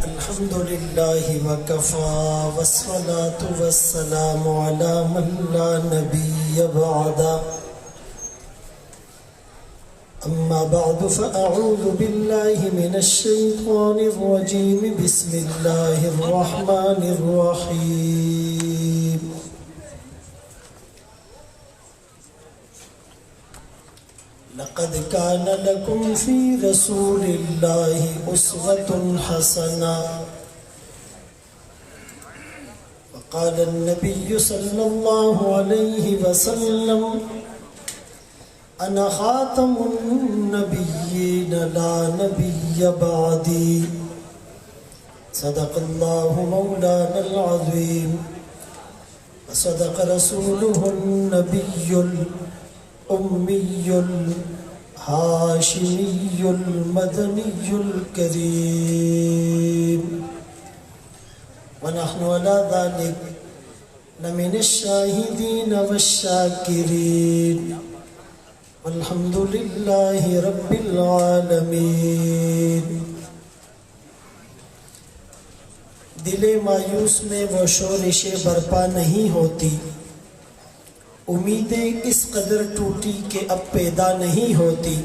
الحمد لله وكفى والصلاة والسلام على من لا نبي بعده أما بعد فأعوذ بالله من الشيطان الرجيم بسم الله الرحمن الرحيم لقد كان لكم في رسول الله أسوة حسنة وقال النبي صلى الله عليه وسلم أنا خاتم النبيين لا نبي بعدي صدق الله مولانا العظيم وصدق رسوله النبي الأمي الهاشمي المدني الكريم ونحن على ذلك لمن الشاهدين والشاكرين والحمد لله رب العالمين. دل مایوس میں وہ شورشیں برپا نہیں ہوتی، امیدیں اس قدر ٹوٹی کہ اب پیدا نہیں ہوتی.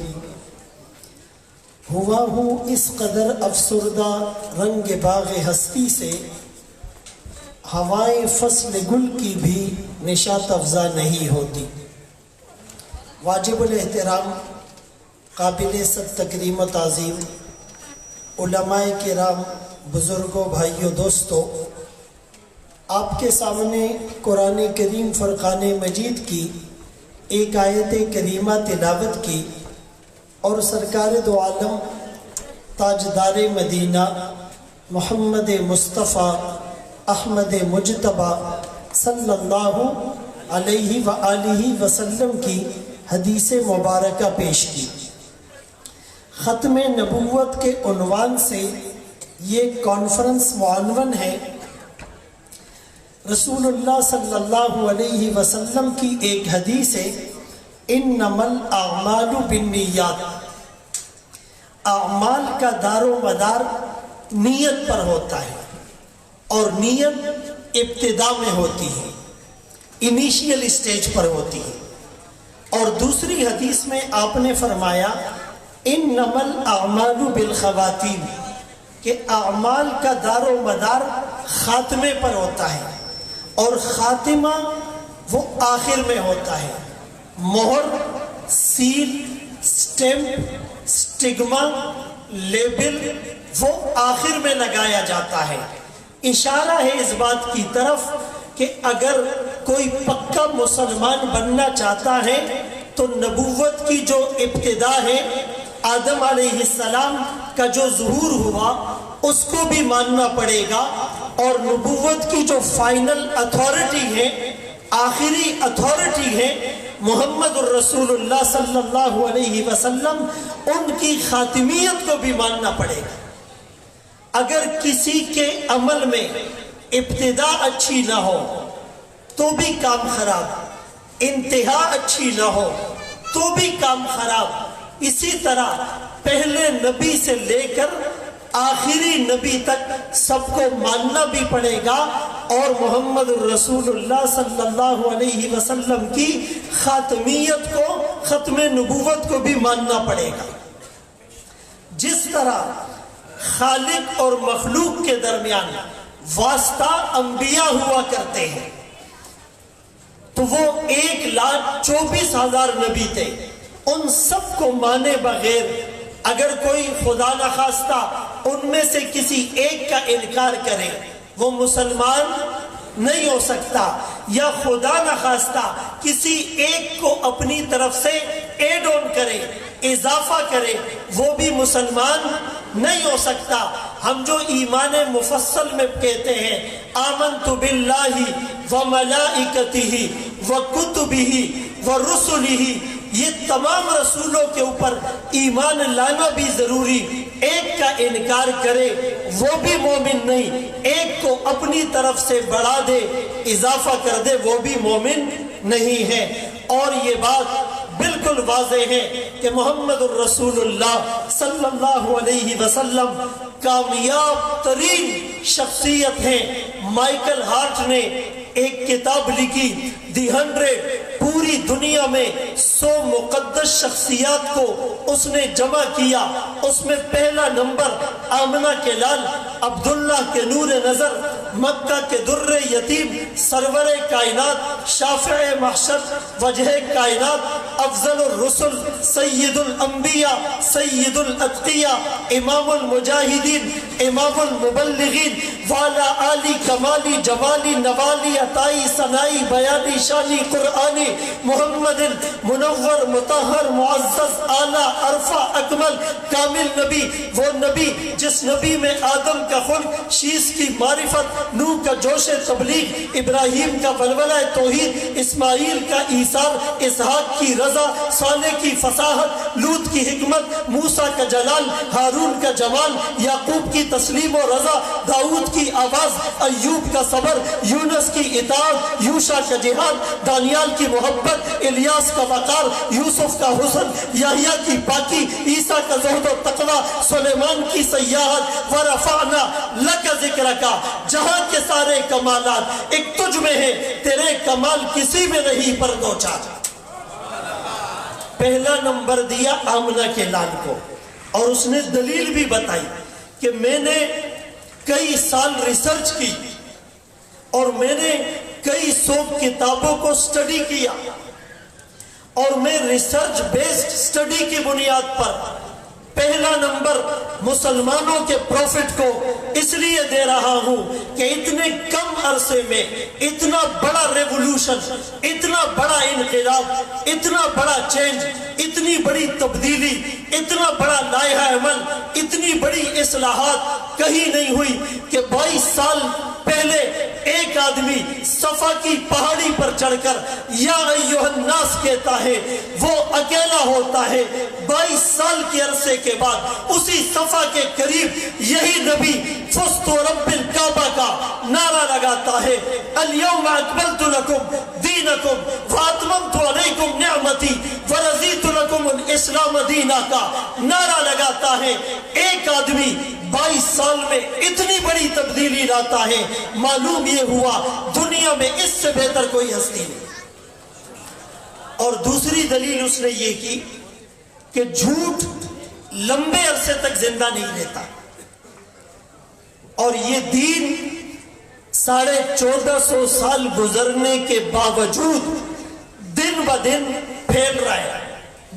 ہوا ہوں اس قدر افسردہ رنگ باغ ہستی سے، ہوائیں فصل گل کی بھی نشاط افزا نہیں ہوتی. واجب الاحترام، قابل صد تکریم و تعظیم علماء کرام، بزرگوں، بھائیوں، دوستوں، آپ کے سامنے قرآن کریم فرقان مجید کی ایک آیت کریمہ تلاوت کی اور سرکار دو عالم تاجدار مدینہ محمد مصطفیٰ احمد مجتبیٰ صلی اللہ علیہ وآلہ وسلم کی حدیث مبارکہ پیش کی. ختم نبوت کے عنوان سے یہ کانفرنس معنون ہے. رسول اللہ صلی اللہ علیہ وسلم کی ایک حدیث ہے، انما الاعمال بالنیات. اعمال کا دار و مدار نیت پر ہوتا ہے، اور نیت ابتدا میں ہوتی ہے، انیشیل اسٹیج پر ہوتی ہے. اور دوسری حدیث میں آپ نے فرمایا انما الاعمال بالخواتیم، کہ اعمال کا دار و مدار خاتمے پر ہوتا ہے، اور خاتمہ وہ آخر میں ہوتا ہے. مہر، سیل، سٹیمپ، سٹگما، لیبل وہ آخر میں لگایا جاتا ہے. اشارہ ہے اس بات کی طرف کہ اگر کوئی پکا مسلمان بننا چاہتا ہے تو نبوت کی جو ابتدا ہے، آدم علیہ السلام کا جو ظہور ہوا، اس کو بھی ماننا پڑے گا. اور نبوت کی جو فائنل اتھارٹی ہے، آخری اتھارٹی ہے، محمد الرسول اللہ صلی اللہ علیہ وسلم، ان کی خاتمیت کو بھی ماننا پڑے گا. اگر کسی کے عمل میں ابتدا اچھی نہ ہو تو بھی کام خراب، انتہا اچھی نہ ہو تو بھی کام خراب. اسی طرح پہلے نبی سے لے کر آخری نبی تک سب کو ماننا بھی پڑے گا، اور محمد الرسول اللہ صلی اللہ علیہ وسلم کی خاتمیت کو، ختم نبوت کو بھی ماننا پڑے گا. جس طرح خالق اور مخلوق کے درمیان واسطہ انبیاء ہوا کرتے ہیں، تو وہ 1,24,000 نبی تھے. ان سب کو مانے بغیر اگر کوئی خدا نخواستہ ان میں سے کسی ایک کا انکار کرے، وہ مسلمان نہیں ہو سکتا. یا خدا نخواستہ کسی ایک کو اپنی طرف سے ایڈ آن کرے، اضافہ کرے، وہ بھی مسلمان نہیں ہو سکتا. ہم جو ایمان مفصل میں کہتے ہیں آمنت باللہ وملائکتہ وکتبہ ورسلہ، یہ تمام رسولوں کے اوپر ایمان لانا بھی ضروری. ایک کا انکار کرے وہ بھی مومن نہیں، ایک کو اپنی طرف سے بڑھا دے، اضافہ کر دے، وہ بھی مومن نہیں ہے. اور یہ بات بالکل واضح ہے کہ محمد الرسول اللہ صلی اللہ علیہ وسلم کامیاب ترین شخصیت ہیں۔ مائیکل ہارٹ نے ایک کتاب لکھی دی 100، پوری دنیا میں 100 مقدس شخصیات کو اس نے جمع کیا۔ اس میں پہلا نمبر آمنہ کے لال، عبداللہ کے نور نظر، مکہ کے در یتیم، سرور کائنات، شافع محشر، وجہ کائنات، افضل الرسل، سید الانبیاء، سید الاتقیاء، امام المجاہدین، امام المبلغین، والا آلی کمالی جمالی نوالی عطائی ثنائی بیانی شانی قرآنی، محمد منور مطہر معزز اعلیٰ عرفہ اکمل کامل نبی، وہ نبی جس نبی میں آدم کا خلق، شیس کی معرفت، نوح کا جوش تبلیغ، ابراہیم کا ولولہ توحید، اسماعیل کا ایثار، اسحاق کی رضا، صالح کی فصاحت، لوط کی حکمت، موسیٰ کا جلال، ہارون کا جمال، یعقوب کی تسلیم و رضا، داؤد کی آواز، ایوب کا صبر، یونس کی اطاعت، یوشع کا جہاد، دانیال کی محبت، الیاس کا وقار، یوسف کا حسن، یحییٰ کی پاکی، عیسیٰ کا زہد و تقوی، سلیمان کی سیاحت، ورفعنا لک ذکرک، جہاں کے سارے کمالات ایک تجھ میں ہیں، تیرے کمال کسی میں نہیں پر دو چار۔ پہلا نمبر دیا آمنہ کے لال کو، اور اس نے دلیل بھی بتائی کہ میں نے کئی سال ریسرچ کی اور میں نے کئی 100 کتابوں کو سٹڈی کیا، اور میں ریسرچ بیسڈ سٹڈی کی بنیاد پر پہلا نمبر مسلمانوں کے پروفٹ کو اس لیے دے رہا ہوں کہ اتنے کم عرصے میں اتنا بڑا ریولوشن، اتنا بڑا انقلاب، اتنا بڑا چینج، اتنی بڑی تبدیلی، اتنا بڑا لائحہ عمل، اتنی بڑی اصلاحات کہیں نہیں ہوئی کہ 22 سال پہلے ایک آدمی صفا کی پہاڑی پر چڑھ کر یا ایھا الناس کہتا ہے، وہ اکیلا ہوتا ہے۔ 22 سال کے عرصے کے بعد اسی صفا کے قریب یہی نبی فزت رب الکعبہ کا نعرہ لگاتا ہے، الیوم اکملت لکم دینکم واتممت علیکم نعمتی ورضیت لکم الاسلام دینا کا نعرہ لگاتا ہے۔ ایک آدمی 22 سال میں اتنی بڑی تبدیلی لاتا ہے، معلوم یہ ہوا دنیا میں اس سے بہتر کوئی ہستی نہیں۔ اور دوسری دلیل اس نے یہ کی کہ جھوٹ لمبے عرصے تک زندہ نہیں رہتا، اور یہ دین 1450 سال گزرنے کے باوجود دن بہ دن پھیل رہا ہے،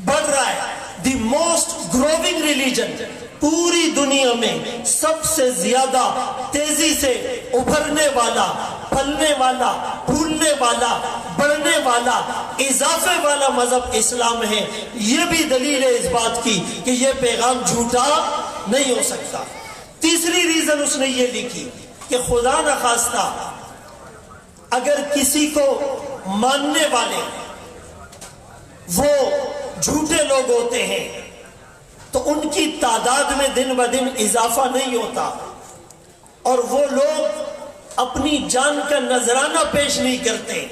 بڑھ رہا ہے۔ دی موسٹ گروونگ ریلیجن، پوری دنیا میں سب سے زیادہ تیزی سے ابھرنے والا، پھلنے والا، پھولنے والا، بڑھنے والا، اضافے والا مذہب اسلام ہے۔ یہ بھی دلیل ہے اس بات کی کہ یہ پیغام جھوٹا نہیں ہو سکتا۔ تیسری ریزن اس نے یہ لکھی کہ خدا نخواستہ اگر کسی کو ماننے والے وہ جھوٹے لوگ ہوتے ہیں تو ان کی تعداد میں دن بہ دن اضافہ نہیں ہوتا، اور وہ لوگ اپنی جان کا نذرانہ پیش نہیں کرتے۔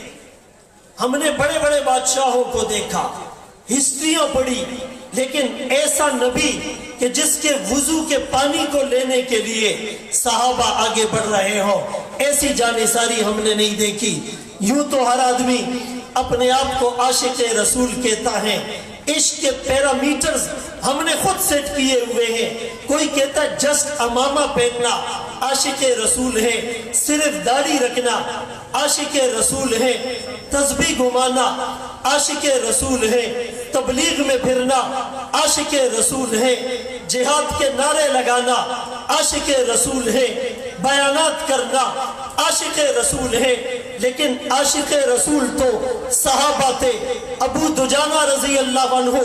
ہم نے بڑے بڑے بادشاہوں کو دیکھا، ہسٹریاں پڑھی، لیکن ایسا نبی کہ جس کے وضو کے پانی کو لینے کے لیے صحابہ آگے بڑھ رہے ہوں، ایسی جانثاری ہم نے نہیں دیکھی۔ یوں تو ہر آدمی اپنے آپ کو عاشق رسول کہتا ہے، عشق کے پیرامیٹرز ہم نے خود سیٹ کیے ہوئے ہیں۔ کوئی کہتا ہے جسٹ امامہ پہننا عاشق رسول ہے، صرف داڑھی رکھنا عاشق رسول ہے، تسبیح گھمانا عاشق رسول ہے، تبلیغ میں پھرنا عاشق رسول ہے، جہاد کے نعرے لگانا عاشق رسول ہے، بیانات کرنا عاشق رسول ہے۔ لیکن عاشق رسول تو صحابہ تھے۔ ابو دجانہ رضی اللہ عنہ،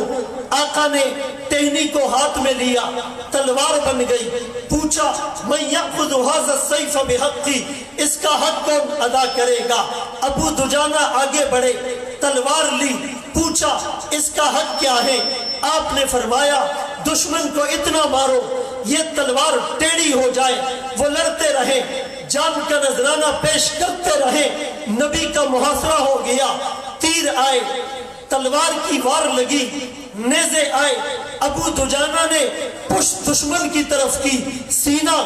آقا نے ٹہنی کو ہاتھ میں لیا، تلوار بن گئی، پوچھا من یأخذ ھذا السیف بحقی، اس کا حق کون ادا کرے گا؟ ابو دجانہ آگے بڑھے، تلوار لی، پوچھا اس کا حق کیا ہے؟ آپ نے فرمایا دشمن کو اتنا مارو یہ تلوار ٹیڑھی ہو جائے، وہ لڑتے رہے، جان کا نذرانہ پیش کرتے رہے۔ نبی کا محاصرہ ہو گیا، تیر آئے، تلوار کی وار لگی، نیزے آئے، ابو دجانہ نے پشت دشمن کی طرف کی، سینہ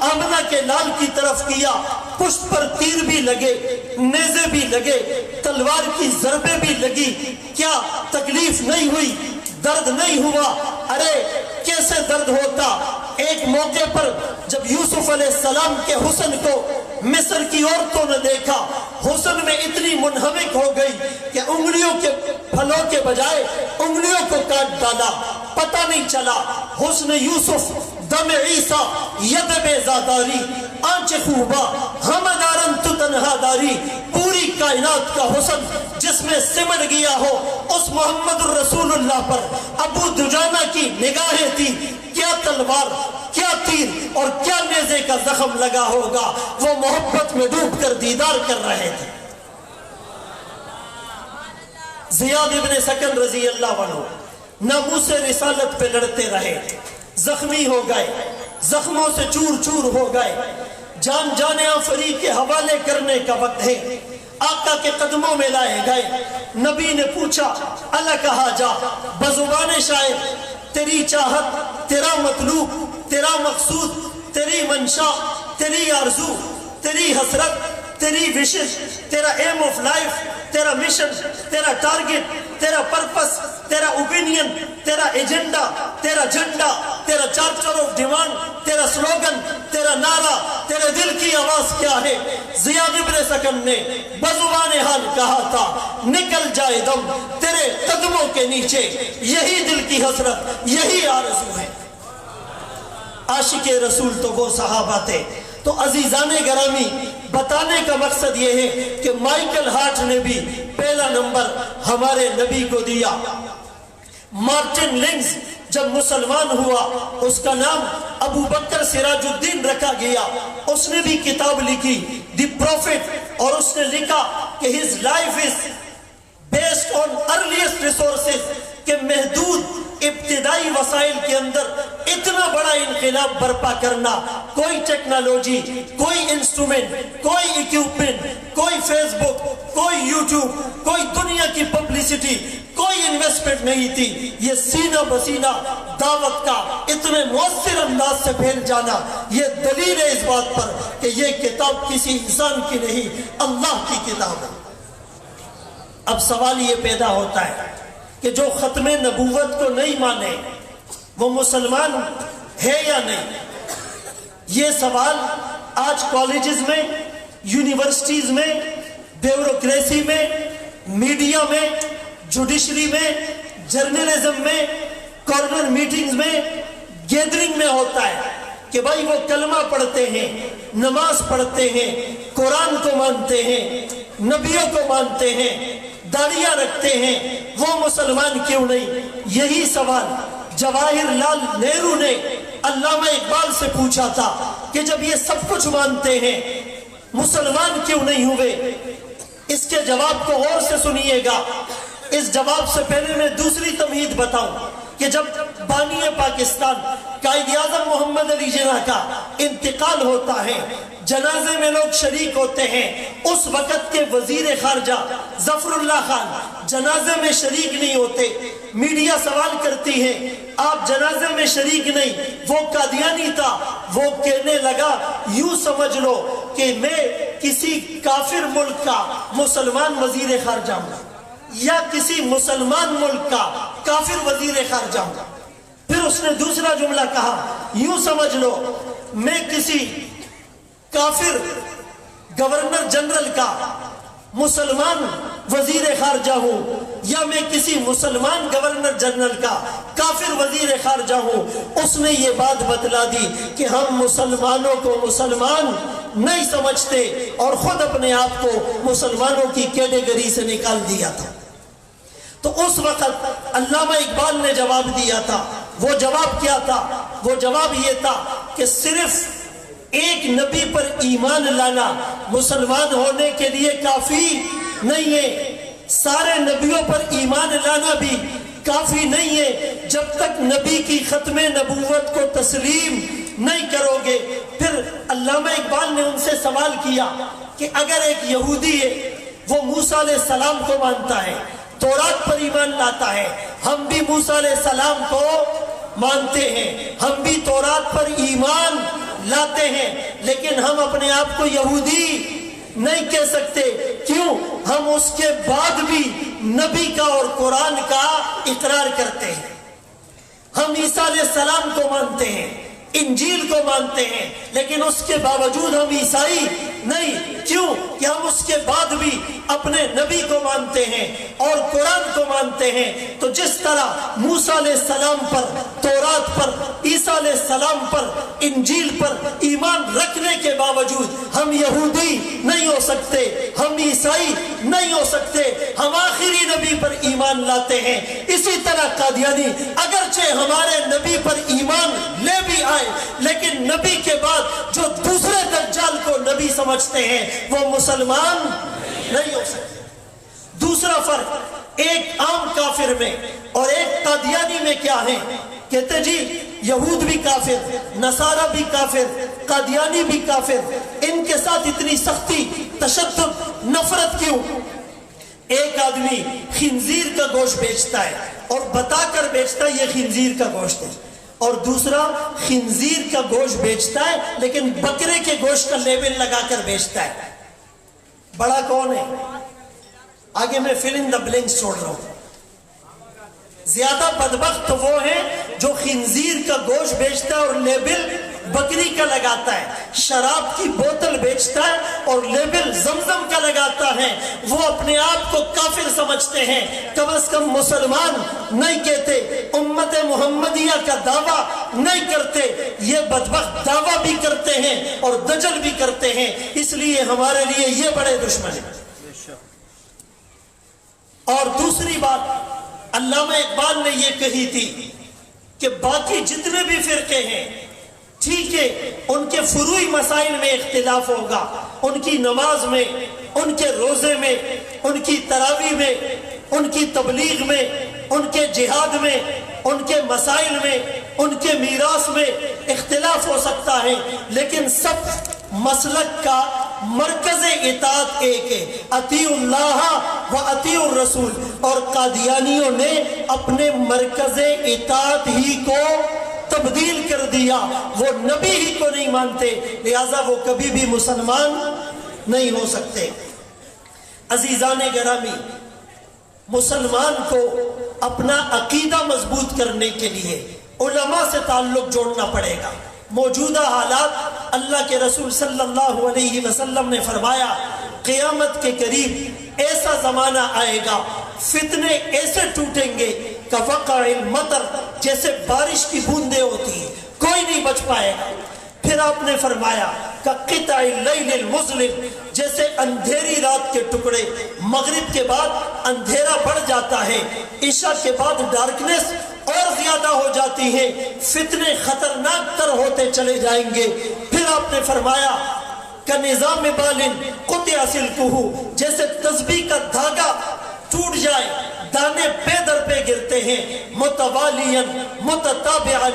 آمنہ کے لال کی طرف کیا، پشت پر تیر بھی لگے، نیزے بھی لگے، تلوار کی ضربیں بھی لگی، کیا تکلیف نہیں ہوئی؟ درد نہیں ہوا؟ ارے کیسے درد ہوتا؟ ایک موقع پر جب یوسف علیہ السلام کے حسن کو مصر کی عورتوں نے دیکھا، حسن میں اتنی منہمک ہو گئی کہ انگلیوں کے پھلوں کے بجائے انگلیوں کو کاٹ ڈالا، پتہ نہیں چلا۔ حسن یوسف دم عیسیٰ ید بیزاداری، آنچ خوبا ہم دارن تو تنہا داری، پوری کائنات کا حسن جس میں سمٹ گیا ہو اس محمد الرسول اللہ پر ابو دجانہ کی نگاہیں تھی، کیا تلوار، کیا تیر اور کیا نیزے کا زخم لگا ہوگا، وہ محبت میں ڈوب کر دیدار کر رہے تھے۔ زیاد ابن سکن رضی اللہ عنہ ناموس رسالت پہ لڑتے رہے، زخمی ہو گئے، زخموں سے چور چور ہو گئے، جان جان آفری کے حوالے کرنے کا وقت ہے، آقا کے قدموں میں لائے گئے۔ نبی نے پوچھا اللہ کہا جا، بزبان شاعر تیری چاہت، تیرا مطلوب، تیرا مقصود، تیری منشا، تیری آرزو، تیری حسرت، تیری وشش، تیرا ایم آف لائف، تیرا مشن، تیرا ٹارگٹ، تیرا پرپس، تیرا اوپینین، تیرا ایجنڈا، تیرا جھنڈا، تیرا چارٹر آف ڈیمانڈ، تیرا سلوگن، تیرا نعرہ، تیرے دل کی آواز کیا ہے؟ زیاد ابن سکن نے بزبان حال کہا تھا، نکل جائے دم تیرے قدموں کے نیچے، یہی دل کی حسرت، یہی آرزو ہے۔ عاشق رسول تو وہ صحابہ تھے۔ تو عزیزان گرامی، بتانے کا مقصد یہ ہے کہ مائیکل ہارٹ نے بھی پہلا نمبر ہمارے نبی کو دیا۔ مارٹن لنگز جب مسلمان ہوا اس کا نام ابو بکر سراج الدین رکھا گیا، اس نے بھی کتاب لکھی دی پروفٹ، اور اس نے لکھا کہ his life is based on earliest resources، کہ محدود ابتدائی وسائل کے اندر اتنا بڑا انقلاب برپا کرنا، کوئی ٹیکنالوجی، کوئی انسٹرومنٹ، کوئی ایکوپمنٹ، کوئی فیس بک، کوئی یوٹیوب، کوئی دنیا کی پبلسٹی، کوئی انویسٹمنٹ نہیں تھی۔ یہ سینہ بسینہ دعوت کا اتنے مؤثر انداز سے پھیل جانا، یہ دلیل ہے اس بات پر کہ یہ کتاب کسی انسان کی نہیں، اللہ کی کتاب ہے۔ اب سوال یہ پیدا ہوتا ہے کہ جو ختم نبوت کو نہیں مانے وہ مسلمان ہے یا نہیں؟ یہ سوال آج کالجز میں، یونیورسٹیز میں، بیوروکریسی میں، میڈیا میں، جوڈیشری میں، جرنلزم میں، کارنر میٹنگز میں، گیدرنگ میں ہوتا ہے کہ بھائی وہ کلمہ پڑھتے ہیں، نماز پڑھتے ہیں، قرآن کو مانتے ہیں، نبیوں کو مانتے ہیں، داڑیاں رکھتے ہیں، وہ مسلمان کیوں نہیں؟ یہی سوال جواہر لال نہرو نے علامہ اقبال سے پوچھا تھا کہ جب یہ سب کچھ مانتے ہیں مسلمان کیوں نہیں ہوئے؟ اس کے جواب کو غور سے سنیے گا۔ اس جواب سے پہلے میں دوسری تمہید بتاؤں کہ جب بانی پاکستان قائد اعظم محمد علی جناح کا انتقال ہوتا ہے، جنازے میں لوگ شریک ہوتے ہیں، اس وقت کے وزیر خارجہ ظفر اللہ خان جنازے میں شریک نہیں ہوتے۔ میڈیا سوال کرتی ہے آپ جنازے میں شریک نہیں، وہ قادیانی تھا۔ وہ کہنے لگا یوں سمجھ لو کہ میں کسی کافر ملک کا مسلمان وزیر خارجہ ہوں، یا کسی مسلمان ملک کا کافر وزیر خارجہ ہوں۔ پھر اس نے دوسرا جملہ کہا یوں سمجھ لو میں کسی کافر گورنر جنرل کا مسلمان وزیر خارجہ ہوں، یا میں کسی مسلمان گورنر جنرل کا کافر وزیر خارجہ ہوں۔ اس نے یہ بات بتلا دی کہ ہم مسلمانوں کو مسلمان نہیں سمجھتے اور خود اپنے آپ کو مسلمانوں کی کیٹیگری سے نکال دیا تھا۔ تو اس وقت علامہ اقبال نے جواب دیا تھا۔ وہ جواب کیا تھا؟ وہ جواب یہ تھا کہ صرف ایک نبی پر ایمان لانا مسلمان ہونے کے لیے کافی نہیں ہے، سارے نبیوں پر ایمان لانا بھی کافی نہیں ہے۔ جب تک نبی کی ختم نبوت کو تسلیم نہیں کرو گے۔ پھر علامہ اقبال نے ان سے سوال کیا کہ اگر ایک یہودی ہے، وہ موسیٰ علیہ السلام کو مانتا ہے، تورات پر ایمان لاتا ہے، ہم بھی موسیٰ علیہ السلام کو مانتے ہیں، ہم بھی تورات پر ایمان لاتے ہیں، لیکن ہم اپنے آپ کو یہودی نہیں کہہ سکتے۔ کیوں؟ ہم اس کے بعد بھی نبی کا اور قرآن کا اقرار کرتے ہیں۔ ہم عیسیٰ علیہ السلام کو مانتے ہیں، انجیل کو مانتے ہیں، لیکن اس کے باوجود ہم عیسائی نہیں۔ کیوں؟ کہ ہم اس کے بعد بھی اپنے نبی کو مانتے ہیں اور قرآن کو مانتے ہیں۔ تو جس طرح موسیٰ علیہ السلام پر، تورات پر، عیسیٰ علیہ السلام پر، انجیل پر ایمان رکھنے کے باوجود ہم یہودی نہیں ہو سکتے، ہم عیسائی نہیں ہو سکتے، ہم آخری نبی پر ایمان لاتے ہیں۔ اسی طرح قادیانی اگرچہ ہمارے نبی پر ایمان لے بھی آئے، لیکن نبی کے بعد جو دوسرے دجال کو نبی سمجھتے ہیں وہ مسلمان نہیں ہو سکتے۔ دوسرا فرق ایک عام کافر میں اور ایک قادیانی میں کیا ہے؟ کہتے جی یہود بھی کافر، نصارہ بھی کافر، قادیانی بھی کافر، ان کے ساتھ اتنی سختی، تشدد، نفرت کیوں؟ ایک آدمی خنزیر کا گوشت بیچتا ہے اور بتا کر بیچتا ہے یہ خنزیر کا گوشت ہے، اور دوسرا خنزیر کا گوشت بیچتا ہے لیکن بکرے کے گوشت کا لیبل لگا کر بیچتا ہے۔ بڑا کون ہے؟ آگے میں فل ان دا بلینکس چھوڑ رہا ہوں۔ زیادہ بدبخت وہ ہے جو خنزیر کا گوشت بیچتا ہے اور لیبل بکری کا لگاتا ہے، شراب کی بوتل بیچتا ہے اور لیبل زمزم کا لگاتا ہے، وہ اپنے آپ کو کافر سمجھتے ہیں، کم از کم مسلمان نہیں کہتے، امت محمدیہ کا دعویٰ نہیں کرتے، یہ بدبخت دعویٰ بھی کرتے ہیں اور دجل بھی کرتے ہیں، اس لیے ہمارے لیے یہ بڑے دشمن ہیں۔ اور دوسری بات علامہ اقبال نے یہ کہی تھی کہ باقی جتنے بھی فرقے ہیں ٹھیک ہے، ان کے فروعی مسائل میں اختلاف ہوگا، ان کی نماز میں، ان کے روزے میں، ان کی تراویح میں، ان کی تبلیغ میں، ان کے جہاد میں، ان کے مسائل میں، ان کے میراث میں اختلاف ہو سکتا ہے، لیکن سب مسلک کا مرکز اطاعت ایک ہے، اطیعوا اللہ و اطیعوا الرسول۔ اور قادیانیوں نے اپنے مرکز اطاعت ہی کو تبدیل کر دیا، وہ نبی ہی کو نہیں مانتے، لہذا وہ کبھی بھی مسلمان نہیں ہو سکتے۔ عزیزان گرامی، مسلمان کو اپنا عقیدہ مضبوط کرنے کے لیے علماء سے تعلق جوڑنا پڑے گا۔ موجودہ حالات، اللہ کے رسول صلی اللہ علیہ وسلم نے فرمایا قیامت کے قریب ایسا زمانہ آئے گا، فتنے ایسے ٹوٹیں گے کہ وقع المطر، جیسے بارش کی بوندیں ہوتی ہیں، کوئی نہیں بچ پائے گا۔ پھر آپ نے فرمایا کہ قطع اللیل المظلم، جیسے اندھیری رات کے ٹکڑے، مغرب کے بعد اندھیرا بڑھ جاتا ہے، عشاء کے بعد ڈارکنس اور زیادہ ہو جاتی ہے، فتنے خطرناک تر ہوتے چلے جائیں گے۔ پھر آپ نے فرمایا کہ نظام بالن قطع سلکہ، جیسے تسبیح کا دھاگا ٹوٹ جائے، دانے پے در پہ گرتے ہیں، متوالیاً متتابعاً،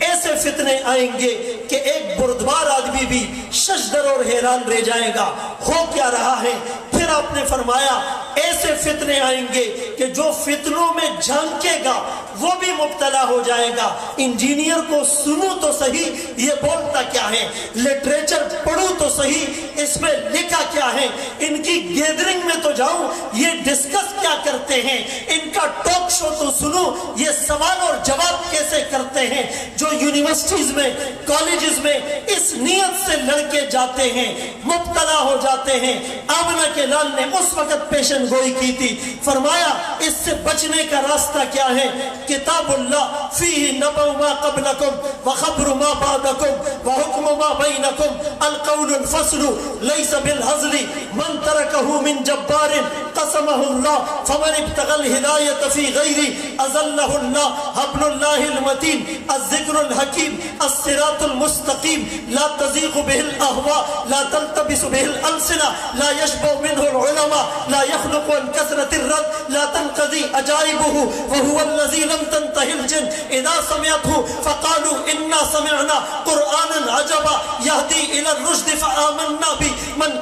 ایسے فتنے آئیں گے کہ ایک بردبار آدمی بھی ششدر اور حیران رہ جائے گا، ہو کیا رہا ہے۔ پھر آپ نے فرمایا ایسے فتنے آئیں گے کہ جو فتنوں میں جھانکے گا وہ بھی مبتلا ہو جائے گا۔ انجینئر کو سنو تو صحیح یہ بولتا کیا ہے، لٹریچر پڑھو تو صحیح اس میں لکھا کیا ہے، ان کی گیدرنگ میں تو جاؤں یہ ڈسکس کیا کرتے ہیں، ان کا ٹاک شو تو سنو یہ سوال اور جواب کیسے کرتے ہیں۔ جو یونیورسٹیز میں، کالجز میں اس نیت سے لڑکے جاتے ہیں، مبتلا ہو جاتے ہیں۔ آمنہ کے لال نے اس وقت پیشن گوئی کی تھی، فرمایا اس سے بچنے کا راستہ کیا ہے، کتاب اللہ فیہ نبأ ما قبلکم وخبر ما بعدکم وحکم ما بینکم القول الفصل لیس بالہزل من ترکہ من جبار قسمہ اللہ فمن ابتغى الہدایت فی غیری اذلہ اللہ حبل اللہ المتین الذکر الحکیم الصراط المستقیم لا تزیغ به الاہواء لا تلتبس به الالسنہ لا يشبع منه العلماء لا يخلق عن كثرة الرد لا تنقضي عجائبه وهو الذي لم تنتهي الجن اذا سمعته فقالوا انا سمعنا قرآنا عجبا يهدي الى الرشد فآمنا به من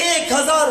1000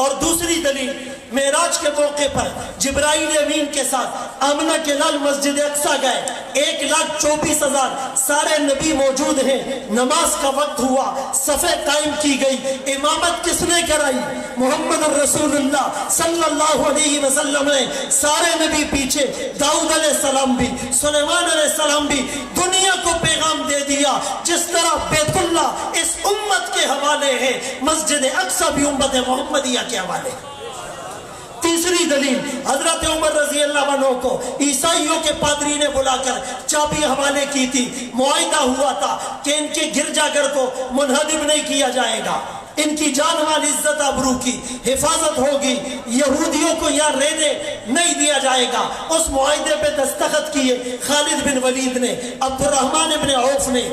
اور دوسری دلیل، معراج کے موقع پر جبرائیل امین کے ساتھ آمنہ کے لال مسجد اقصیٰ گئے، 1,24,000 سارے نبی موجود ہیں، نماز کا وقت ہوا، صفیں قائم کی گئی، امامت کس نے کرائی؟ محمد الرسول اللہ صلی اللہ علیہ وسلم نے، سارے نبی پیچھے، داؤد علیہ السلام بھی، سلیمان علیہ السلام بھی، دنیا کو پیغام دے دیا۔ جس طرح بیت اللہ اس امت کے حوالے ہے، مسجد اقصیٰ بھی امت محمدیہ کے حوالے۔ تیسری دلیل، حضرت عمر رضی اللہ عنہ کو عیسائیوں کے پادری نے بلا کر چابی حوالے کی تھی، معاہدہ ہوا تھا کہ ان کے گرجا گھر کو منہدم نہیں کیا جائے گا، ان کی جان مال عزت آبرو کی حفاظت ہوگی، یہودیوں کو یہاں رہنے نہیں دیا جائے گا۔ اس معاہدے پہ دستخط کیے خالد بن ولید نے، عبد الرحمن بن عوف نے،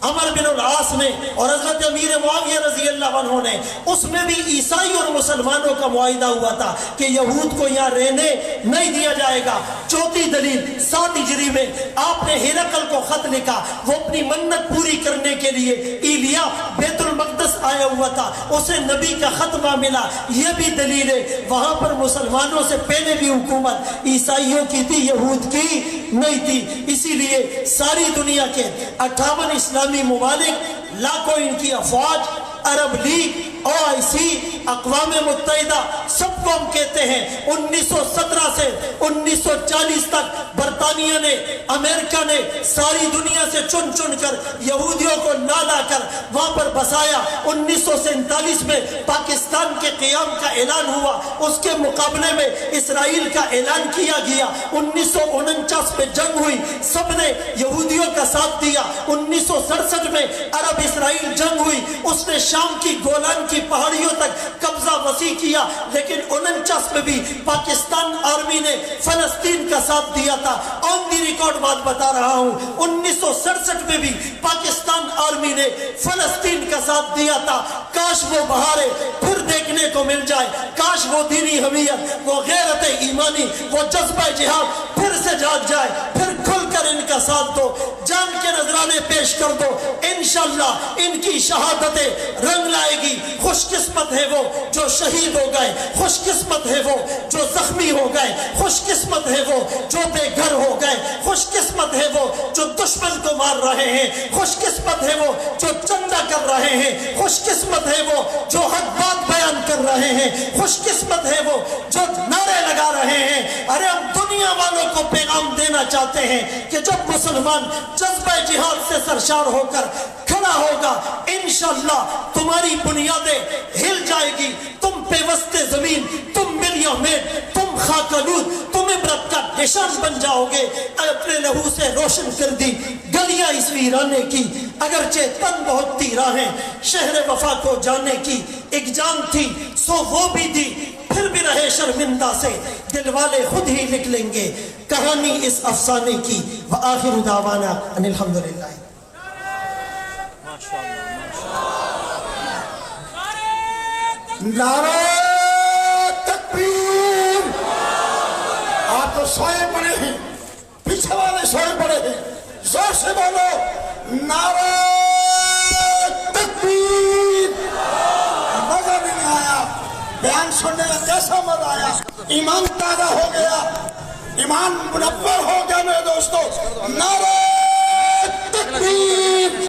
عمر بن العاص نے اور حضرت امیر معاویہ رضی اللہ عنہ نے۔ اس میں بھی عیسائی اور مسلمانوں کا معاہدہ ہوا تھا کہ یہود کو یہاں رہنے نہیں دیا جائے گا۔ چوتھی دلیل، 7 ہجری میں آپ نے ہرقل کو خط لکھا، وہ اپنی منت پوری کرنے کے لیے ایلیا بیت المقدس آیا ہوا تھا، اسے نبی کا خطبہ ملا، یہ بھی دلیل ہے۔ وہاں پر مسلمانوں سے پہلے بھی حکومت عیسائیوں کی تھی، یہود کی نہیں تھی۔ اسی لیے ساری دنیا کے 58 اسلامی ممالک، لاکھوں ان کی افواج، عرب لیگ، OIC، اقوام متحدہ، سب کو ہم کہتے ہیں 1917 سے 1940 تک برطانیہ نے، امریکہ نے ساری دنیا سے چن چن کر یہودیوں کو لا کر وہاں پر بسایا۔ 1947 میں پاکستان کے قیام کا اعلان ہوا، اس کے مقابلے میں اسرائیل کا اعلان کیا گیا۔ 1949 میں جنگ ہوئی، سب نے یہودیوں کا ساتھ دیا۔ 1967 میں عرب اسرائیل جنگ ہوئی، اس نے شام کی گولان کی پہاڑیوں تک قبضہ وسیع کیا، لیکن 49 میں بھی پاکستان آرمی نے فلسطین کا ساتھ دیا تھا۔ آن دی ریکارڈ بات بتا رہا ہوں، 1967 میں بھی پاکستان آرمی نے فلسطین کا ساتھ دیا تھا۔ کاش وہ بہاریں پھر دیکھنے کو مل جائے، کاش وہ دینی حمیت، وہ غیرت ایمانی، وہ جذبہ جہاد پھر سے جاگ جائے، پھر کھل کر ان کا ساتھ دو، جان کے نذرانے پیش کر دو۔ انشاءاللہ ان کی شہادتیں رنگ لائے گی۔ خوش قسمت ہے وہ جو شہید ہو گئے، خوش قسمت ہے وہ جو زخمی ہو گئے، خوش قسمت ہے وہ جو بے گھر ہو گئے، خوش قسمت ہے وہ جو دشمن کو مار رہے ہیں، خوش قسمت ہے وہ جو چندہ کر رہے ہیں، خوش قسمت ہے وہ جو حق بات بیان کر رہے ہیں، خوش قسمت ہے وہ جو نعرے لگا رہے ہیں۔ ارے ہم دنیا والوں کو پیغام دینا چاہتے ہیں کہ جب مسلمان جذبہ جہاد سے سرشار ہو کر کھڑا ہوگا، انشاءاللہ تمہاری بنیادیں ہل جائے گی، تم پیوست زمین، تم ملیاں میں، تم خاکالود، تم عبرت کا نشان بن جاؤ گے۔ اپنے لہو سے روشن کر دی گلیاں اس ویرانے کی، اگرچہ تن بہت تھی راہیں شہر وفا کو جانے کی، ایک جان تھی سو وہ بھی دی، پھر بھی رہے شرمندہ سے، دل والے خود ہی لکھ لیں گے کہانی اس افسانے کی۔ وآخر دعوانا ان الحمدللہ۔ نعرہ تکبیر! آپ تو سوئے پڑے ہیں، پیچھے والے سوئے پڑے ہیں، زور سے بولو نعرہ تکبیر! مزہ نہیں آیا، بیان سننے میں کیسا مزہ آیا، ایمان تازہ ہو گیا، ایمان منور ہو گیا میرے دوستو۔ نعرہ تکبیر!